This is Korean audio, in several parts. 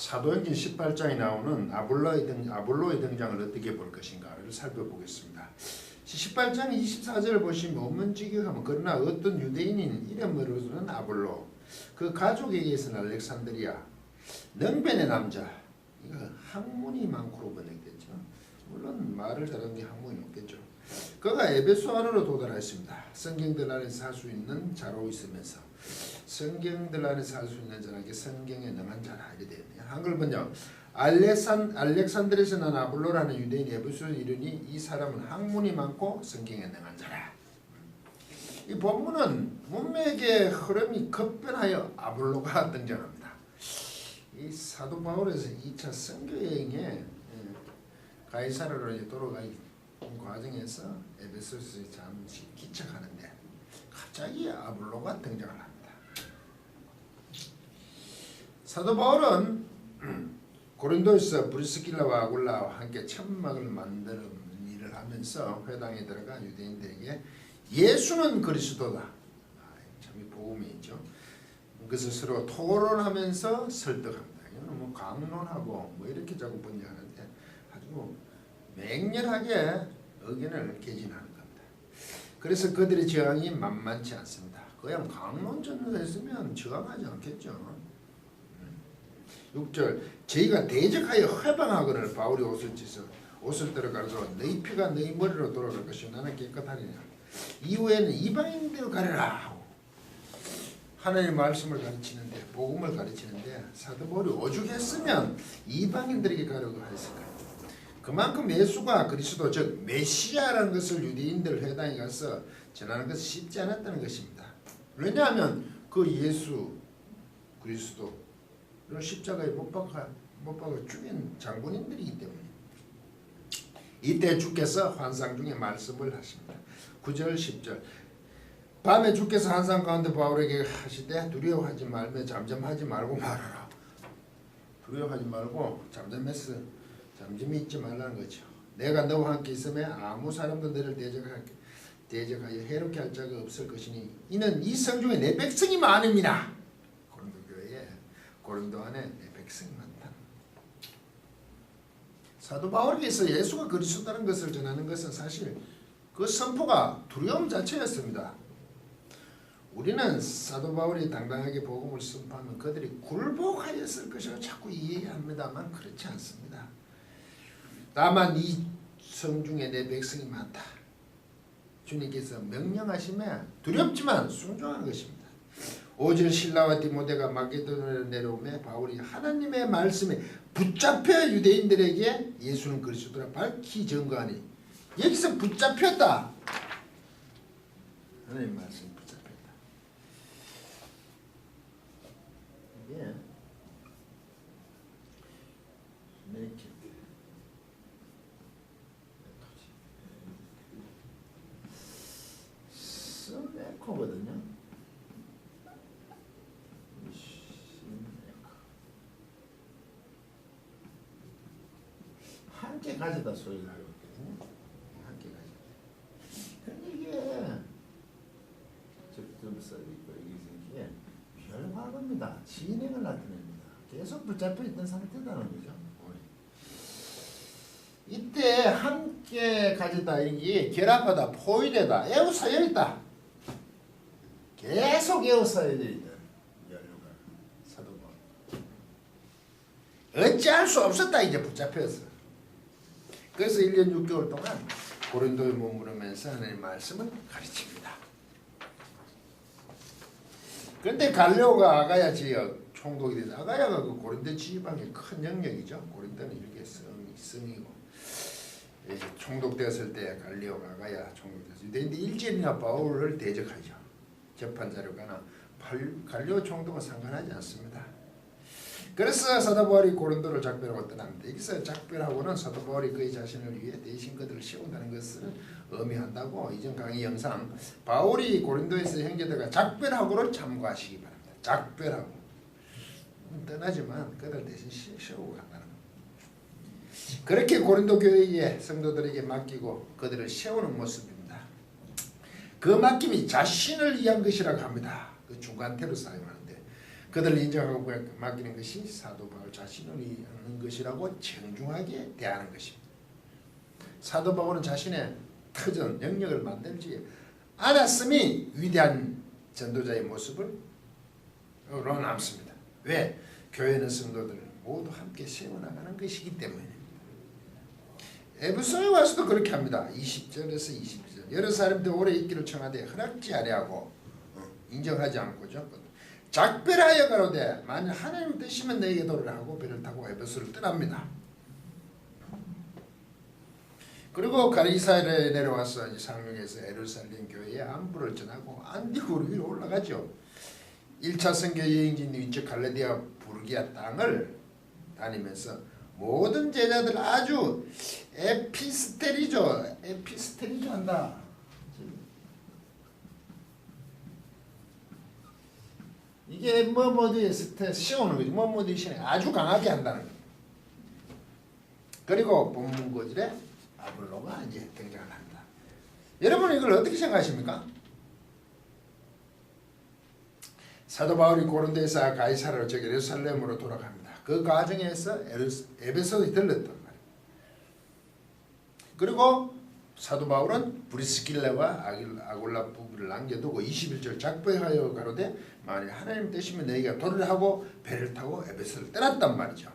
사도행전 18장에 나오는 아볼로의 등장을 어떻게 볼 것인가를 살펴보겠습니다. 18장 24절을 보시면 원문직역하면 그러나 어떤 유대인인 이름으로서는 아볼로, 그 가족에게서는 알렉산드리아, 능변의 남자, 이거 학문이 많고로 번역됐죠. 물론 말을 잘하는 게 학문이 없겠죠. 그가 에베소 안으로 도달했습니다. 성경들 안에서 살 수 있는 자로 있으면서 성경들 안에서 살 수 있는 자에게 성경에 능한 자라 이렇게 되네요. 한글 번역 알렉산드리아에서 난 아볼로라는 유대인 에베소에 이르니 이 사람은 학문이 많고 성경에 능한 자라. 이 본문은 문맥의 흐름이 급변하여 아볼로가 등장합니다. 이 사도 바울에서 2차 선교 여행에 가이사라로 돌아가는 과정에서 에베소서에 잠시 기척하는데 갑자기 아볼로가 등장을 합니다. 사도 바울은 고린도에서 브리스길라와 아굴라와 함께 천막을 만드는 일을 하면서 회당에 들어가 유대인들에게 예수는 그리스도다. 참 복음이죠. 그래서 서로 토론하면서 설득합니다. 이거는 뭐 강론하고 뭐 이렇게 자꾸 번역하는데 아주 맹렬하게 의견을 개진하는 겁니다. 그래서 그들의 저항이 만만치 않습니다. 그냥 강론전을 했으면 저항하지 않겠죠. 6절 저희가 대적하여 해방하거늘 바울이 옷을 찢어 옷을 들어가서 너희 피가 너희 머리로 돌아갈 것이 나는 깨끗하리라. 이후에는 이방인들 가려라. 하나님의 말씀을 가르치는데 복음을 가르치는데 사도 바울이 오죽했으면 이방인들에게 가려고 했을까요? 그만큼 예수가 그리스도 즉 메시아라는 것을 유대인들 회당에 가서 전하는 것은 쉽지 않았다는 것입니다. 왜냐하면 그 예수 그리스도를 십자가에 못 박아 죽인 장본인들이기 때문에 이때 주께서 환상 중에 말씀을 하십니다. 9절 10절 밤에 주께서 환상 가운데 바울에게 하시되 두려워하지 말며 잠잠하지 말고 말하라. 두려워하지 말고 잠잠히 있지 말라는 거죠. 내가 너와 함께 있으면 아무 사람도 너를 대적하여 해롭게 할 자가 없을 것이니 이는 이 성중에 내 백성이 많음이라. 고린도 교회에 고린도 안에 내 백성이 많다. 사도 바울께서 예수가 그리스도라는 것을 전하는 것은 사실 그 선포가 두려움 자체였습니다. 우리는 사도 바울이 당당하게 복음을 선포하면 그들이 굴복하였을 것이라고 자꾸 이해합니다만 그렇지 않습니다. 다만 이 성중에 내 백성이 많다. 주님께서 명령하시면 두렵지만 순종하는 것입니다. 5절 신라와 디모데가 마게도냐로 내려오며 바울이 하나님의 말씀에 붙잡혀 유대인들에게 예수는 그리스도라 밝히 증거하니 여기서 붙잡혔다. 하나님의 말씀에 붙잡혔다. 이게 스메코거든요. 함께 가져다 소리를 하고 있거든요. 함께 가져다. 근데 이게 적점 써있고 이게 별과거입니다. 진행을 나타냅니다. 계속 붙잡혀 있던 상태라는 거죠. 이때 함께 가져다 이게 결합하다 포위되다 에워싸여 있다. 계속 에워싸여 있다. 사도 바울 어찌할 수 없었다. 이제 붙잡혀서. 그래서 1년 6개월 동안 고린도에 머무르면서 하나님의 말씀을 가르칩니다. 그런데 갈레오가 아가야 지역 총독이 돼서 아가야가 그 고린도 지방의 큰 영역이죠. 고린도는 이렇게 성이고 총독되었을 때 갈레오가 아가야 총독되었어요. 근데 일제일이나 바울을 대적하죠. 재판 자료가나 갈레오 총독은 상관하지 않습니다. 그래서 사도 바울이 고린도를 작별하고 떠납니다. 여기서 작별하고는 사도 바울이 그의 자신을 위해 대신 그들을 세운다는 것을 의미한다고 이전 강의 영상 바울이 고린도에서 형제들과 작별하고를 참고하시기 바랍니다. 작별하고 떠나지만 그들 대신 세우고 간다는 겁니다. 그렇게 고린도 교회의 성도들에게 맡기고 그들을 세우는 모습입니다. 그 맡김이 자신을 위한 것이라고 합니다. 그 중간태로 사용하는데 그들을 인정하고 맡기는 것이 사도 바울 자신을 위한 것이라고 정중하게 대하는 것입니다. 사도 바울은 자신의 터전 영역을 만들지 않았음이 위대한 전도자의 모습으로 남습니다. 왜? 교회는 성도들을 모두 함께 세워나가는 것이기 때문입니다. 에베소에 와서도 그렇게 합니다. 20절에서 22절 예루살렘도 오래 있기를 청하되 허락지 아니하고 인정하지 않고죠. 작별하여 가로되 만일 하나님 뜻이면 너에게 도를 하고 배를 타고 에베소를 떠납니다. 그리고 가이사랴에 내려와서 상륙에서 예루살렘 교회에 안부를 전하고 안디고로 위로 올라가죠. 1차 선교 여행진 위쪽 갈라디아 부르기아 땅을 다니면서 모든 제자들 아주 에피스텔이죠 한다. 이게 뭐뭐디에 씌우는 거지. 뭐뭐디 신에 아주 강하게 한다는 거예요. 그리고 본문 고질에 아볼로가 이제 등장을 합니다. 여러분 이걸 어떻게 생각하십니까? 사도 바울이 고린도에서 가이사랴로 즉 예루살렘으로 돌아갑니다. 그 과정에서 에베소에 들렀단 말이에요. 그리고 사도 바울은 브리스길라와 아굴라 부부를 남겨두고 21절 작별하여 가로되 만일 하나님 뜻이면 너희가 도를 하고 배를 타고 에베소를 떠났단 말이죠.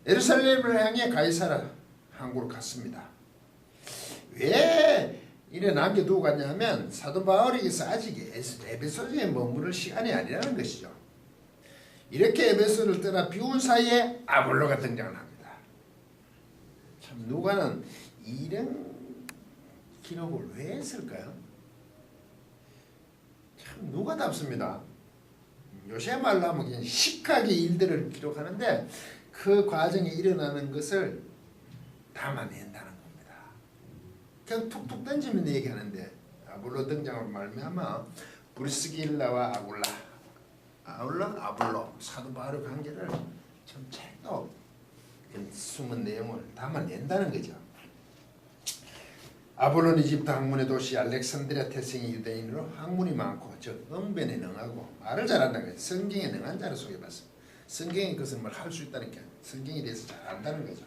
예루살렘을 향해 가이사랴 항구로 갔습니다. 왜 이래 남겨두고 갔냐면 사도 바울에게서 아직 에베소에 머무를 시간이 아니라는 것이죠. 이렇게 에베소를 떠나 비운 사이에 아볼로가 등장을 합니다. 참 누가는 이런 기록을 왜 했을까요? 참 누가답습니다. 요새 말로 하면 그냥 시크하게 일들을 기록하는데 그 과정에 일어나는 것을 담아낸다는 겁니다. 그냥 툭툭 던지면 얘기하는데 아볼로 등장으로 말미암아 브리스길라와 아볼로 사도 바울의 관계를 참 찰떡 숨은 내용을 담아낸다는 거죠. 아볼로는 이집트 학문의 도시 알렉산드리아 태생의 유대인으로 학문이 많고 즉 응변에 능하고 말을 잘한다는 거예요. 성경에 능한 자를 소개받습니다. 성경의 것을 뭘 할 수 있다니까 성경에 대해서 잘 안다는 거죠.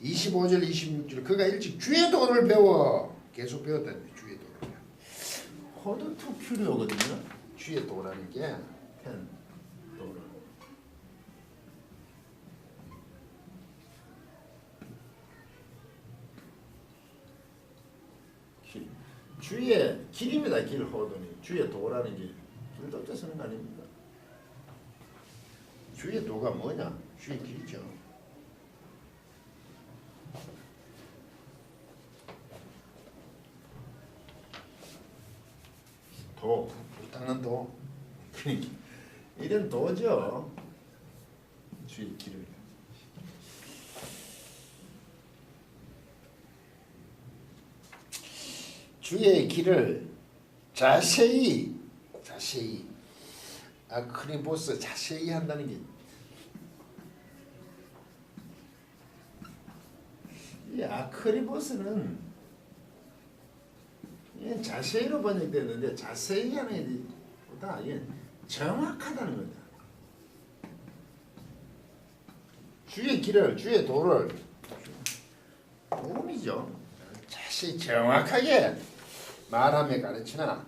25절 26절 그가 일찍 주의 도를 배워 계속 배웠다는데 주의 도를 호드 투 큐리오거든요. 주의 도라는 게 펜 도를 주의 길입니다. 길 호도니 주의 도라는 게 길도 쓰는 거 아닙니까? 주의 도가 뭐냐? 주의 길이죠. 도, 불 닦는 도. 이런 도죠. 주의 길을. 주의 길을 자세히 아크리보스 자세히 한다는 게 이 아크리보스는 자세히로 번역됐는데 자세히 하는 것보다 정확하다는 거다. 주의 길을 주의 도를 도움이죠. 자세히 정확하게 말하며 가르치나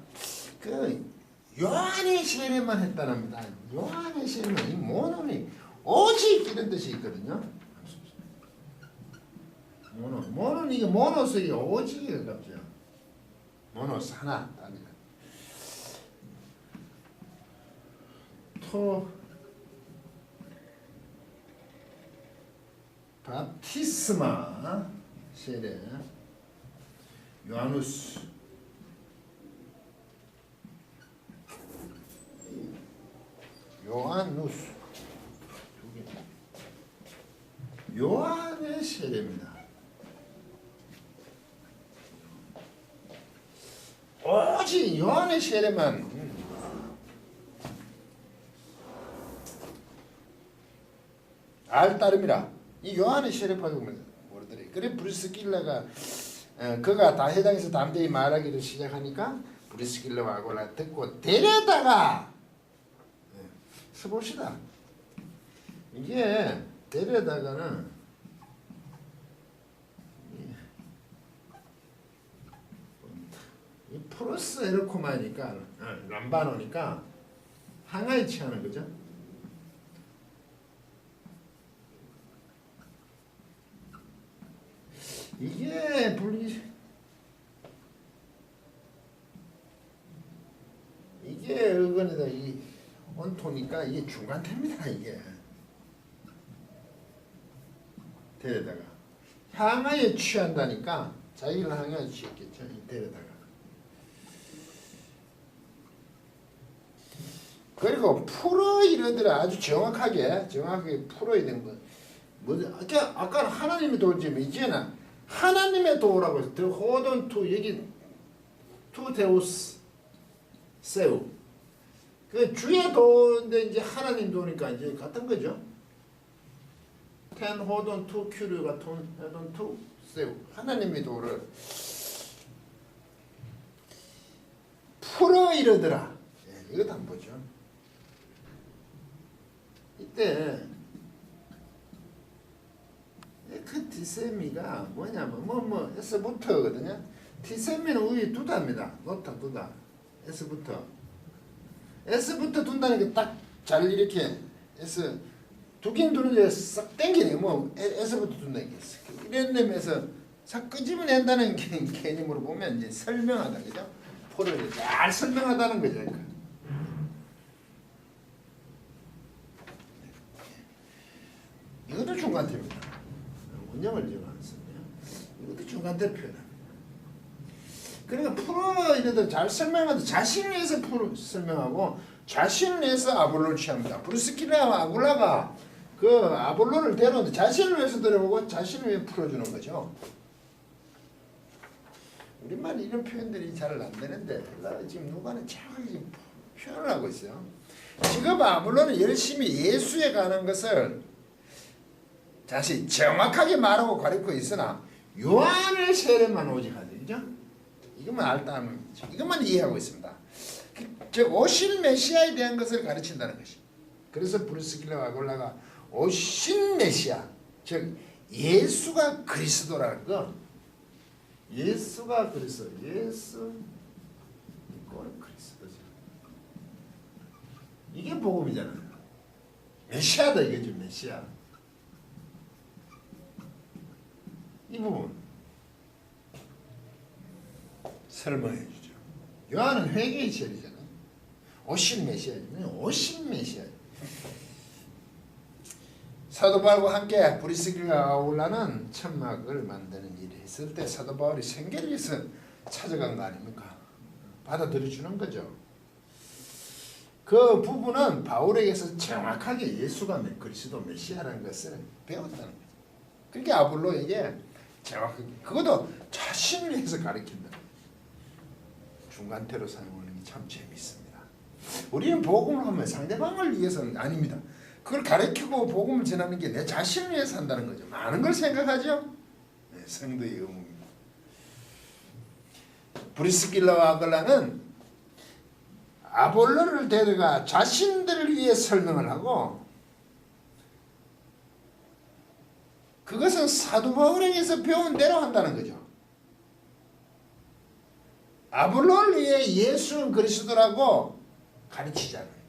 그 요한의 세례만 했다랍니다. 요한의 세례는 이 모노니 오직 이런 뜻이 있거든요. 모노는 이게 모노스이 오직에 가깝죠. 모노스 하나 아니라 토 바티스마 세례 요하누스 요한의 세례입니다. 오직 요한의 세례만 알 따름이라 이 요한의 세례파도 모르더래. 그래 브리스길라가 그가 다 해당해서 담대히 말하기를 시작하니까 브리스길라와 아굴라 듣고 데려다가 써봅시다. 이게 데려다가는 이 플러스 에르코마니까 람바노니까 항아리 취하는 거죠. 이게 이게 어건이다. 이 온토니까 이게 중간태입니다. 이게 데려다가 항아리에 취한다니까 자기를 항아리에 취했겠죠. 이 데려다가. 그리고 풀어 이러더라. 아주 정확하게 풀어야 되는 거. 아까 하나님의 도지 이제는 하나님의 도라고 해서 더 호돈 투 여기 투 데우스 세우 그 주의 도인데 이제 하나님 도니까 이제 같은 거죠. 텐 호돈 투 큐르가 톤 호돈 투 세우 하나님의 도를 풀어 이러더라. 예, 이것도 한번 보죠. 이때 그 디세미가 뭐냐면 S부터거든요. 디세미는 우리 두다입니다. 놓다 두다. S부터 둔다는 게 딱 잘 이렇게 S 두긴 두는데 싹 땡기네. 뭐 S부터 둔다는 게 이런 데면서 싹 끄집어낸다는 개념으로 보면 이제 설명하다 그죠? 포를 잘 설명하다는 거죠. 이것도 중간태입니다. 원형을 지금 안 썼네요. 이것도 중간태 표현합니다. 그러니까 풀어 이래도 잘 설명하도 자신을 위해서 설명하고 자신을 위해서 아볼로를 취합니다. 브루스킬라와 아굴라가 그 아볼로를 데려오는데 자신을 위해서 데려오고 자신을 위해 풀어주는 거죠. 우리말 이런 표현들이 잘 안 되는데 지금 누가는 정확하게 지금 표현을 하고 있어요. 지금 아볼로는 열심히 예수에 관한 것을 다시 정확하게 말하고 가르치고 있으나 요한을 세례만 오직 하죠. 그죠? 이것만 알다는 거죠. 이것만 이해하고 있습니다. 즉 오신 메시아에 대한 것을 가르친다는 것이. 그래서 브루스킬라와 아굴라가 오신 메시아, 즉 예수가 그리스도라는 거. 예수가 그리스도, 예수 이거는 그리스도죠. 이게 복음이잖아요. 메시아다 이거죠, 메시아. 이 부분 설명해 주죠. 요한은 회개의 절이잖아요. 오신 메시아잖아요. 오신 메시아. 사도 바울과 함께 브리스길과 아울라는 천막을 만드는 일을 했을 때 사도 바울이 생계를 위해서 찾아간 거 아닙니까? 받아들여 주는 거죠. 그 부분은 바울에게서 정확하게 예수가 그리스도 메시아라는 것을 배웠다는 거죠. 그러니까 아볼로에게 정확하게 그것도 자신을 위해서 가르친다. 중간태로 사용하는 게 참 재미있습니다. 우리는 복음을 하면 상대방을 위해서는 아닙니다. 그걸 가르치고 복음을 전하는 게 내 자신을 위해서 한다는 거죠. 많은 걸 생각하죠. 네, 성도의 의무입니다. 브리스길라와 아글라는 아볼로를 데려가 자신들을 위해 설명을 하고 그것은 사도 바울에게서 배운 대로 한다는 거죠. 아볼로를 위해 예수는 그리스도라고 가르치잖아요.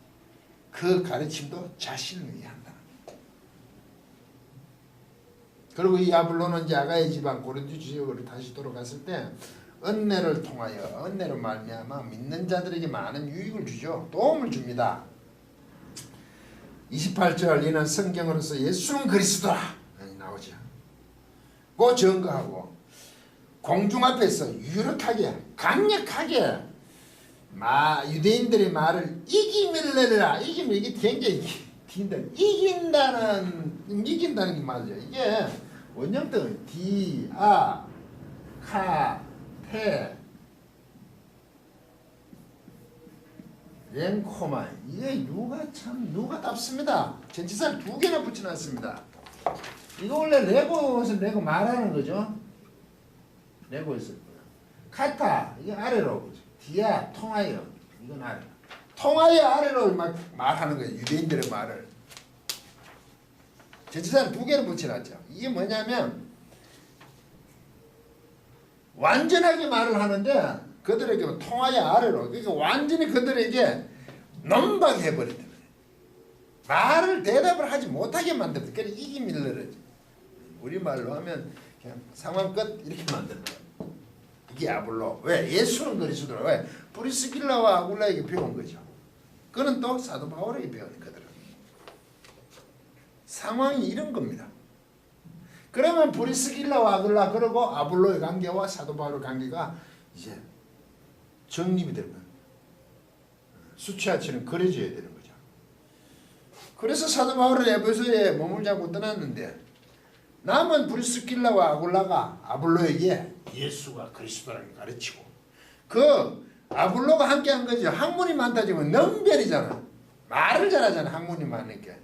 그 가르침도 자신을 위해 한다는 거예요. 그리고 이 아볼로는 이제 아가야 지방 고린도 지역으로 다시 돌아갔을 때 은혜를 통하여 은혜로 말미암아 믿는 자들에게 많은 유익을 주죠. 도움을 줍니다. 28절 이는 성경으로서 예수는 그리스도라 나오죠. 그 증거하고 공중 앞에서 유력하게 강력하게 유대인들의 말을 이기밀래라. 이기면 이게 굉장히 이긴다는 게 맞아요. 이게 원형뜻은 디아카테 랭코마 이게 누가답습니다. 전치사를 2개나 붙여놨습니다. 이거 원래 레고에서 레고 말하는 거죠. 레고에서 카타 이게 아래로 보죠. 디아 통하여 이건 아래 통하여 아래로 막 말하는 거예요. 유대인들의 말을. 전치사는 두 개를 붙여놨죠. 이게 뭐냐면 완전하게 말을 하는데 그들에게 통하여 아래로, 그러니까 완전히 그들에게 논박해버렸다. 말을 대답을 하지 못하게 만들었다. 그래서 이기밀 늘어지. 우리말로 하면 그냥 상황 끝 이렇게 만든다. 이게 아볼로. 왜? 예수는 그리스도라. 왜? 브리스길라와 아굴라에게 배운 거죠. 그는 또 사도 바울에게 배운 거더라. 상황이 이런 겁니다. 그러면 브리스길라와 아굴라 그리고 아볼로의 관계와 사도 바울의 관계가 이제 정립이 되는 거예요. 수치화처럼 그려져야 되는 거죠. 그래서 사도 바울은 에베소에 머물지 않고 떠났는데 남은 브리스길라와 아굴라가 아볼로에게 예수가 그리스도라는 가르치고 그 아볼로가 함께 한 거죠. 학문이 많다 지금 능변이잖아. 말을 잘하잖아. 학문이 많으니까.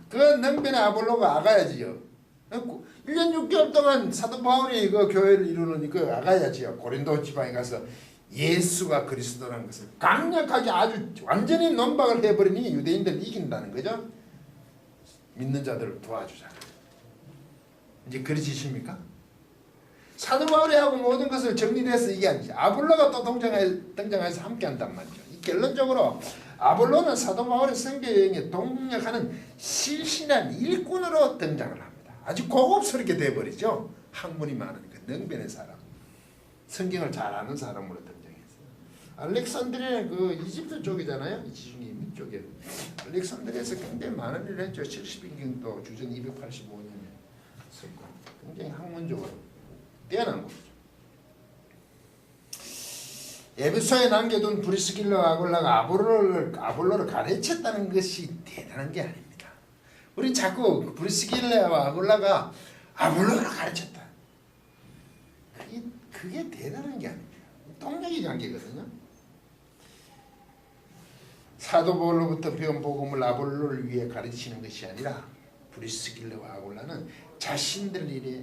그 능변의 아볼로가 아가야지요. 1년 6개월 동안 사도 바울이 그 교회를 이루는 그 아가야지요. 고린도 지방에 가서 예수가 그리스도라는 것을 강력하게 아주 완전히 논박을 해버리니 유대인들을 이긴다는 거죠. 믿는 자들을 도와주자. 이제 그러시십니까? 사도 바울이 하고 모든 것을 정리해서 이게 아니지. 아볼로가 또 등장해서 함께 한단 말이죠. 결론적으로 아볼로는 사도 바울의 선교여행에 동력하는 실신한 일꾼으로 등장을 합니다. 아주 고급스럽게 돼버리죠. 학문이 많으니까 능변의 사람, 성경을 잘 아는 사람으로 등장했어요. 알렉산드리아 그 이집트 쪽이잖아요. 지중해 밑쪽에. 알렉산드리아에서 굉장히 많은 일을 했죠. 70인경도 주전 285년에 썼고 굉장히 학문적으로 뛰어난 곳이죠. 에베소에 남겨둔 브리스길라와 아굴라가 아볼로를 가르쳤다는 것이 대단한 게 아닙니다. 우리 자꾸 브리스길라와 아굴라가 아볼로를 가르쳤다. 그게 대단한 게 아닙니다. 동력의 관계거든요. 사도 바울로부터 배운 복음을 아볼로를 위해 가르치는 것이 아니라 브리스길라와 아굴라는 자신들 일에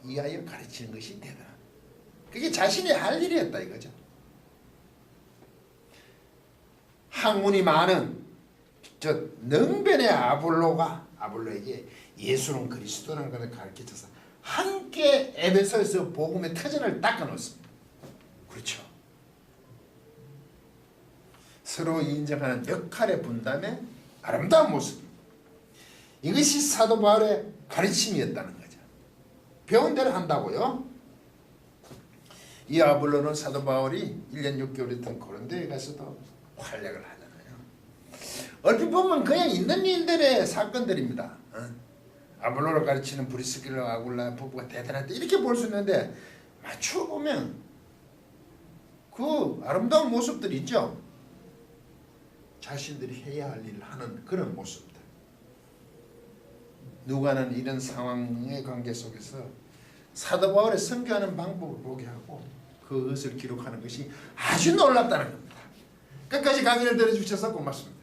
위하여 가르치는 것이 대단한. 그게 자신이 할 일이었다 이거죠. 학문이 많은 저 능변의 아볼로에게 예수는 그리스도라는 것을 가르쳐서 함께 에베소에서 복음의 터전을 닦아놓습니다. 그렇죠. 서로 인정하는 역할의 분담의 아름다운 모습. 이것이 사도 바울의 가르침이었다는 거죠. 배운 대로 한다고요. 이 아볼로는 사도 바울이 1년 6개월 있던 고린도에 가서도 활약을 하잖아요. 얼핏 보면 그냥 있는 일들의 사건들입니다. 아볼로를 가르치는 브리스길라 아굴라 부부가 대단하다 이렇게 볼 수 있는데 맞추어 보면 그 아름다운 모습들이 있죠. 자신들이 해야 할 일을 하는 그런 모습들. 누가는 이런 상황의 관계 속에서 사도 바울의 선교하는 방법을 보게 하고 그것을 기록하는 것이 아주 놀랍다는 겁니다. 끝까지 강의를 들어주셔서 고맙습니다.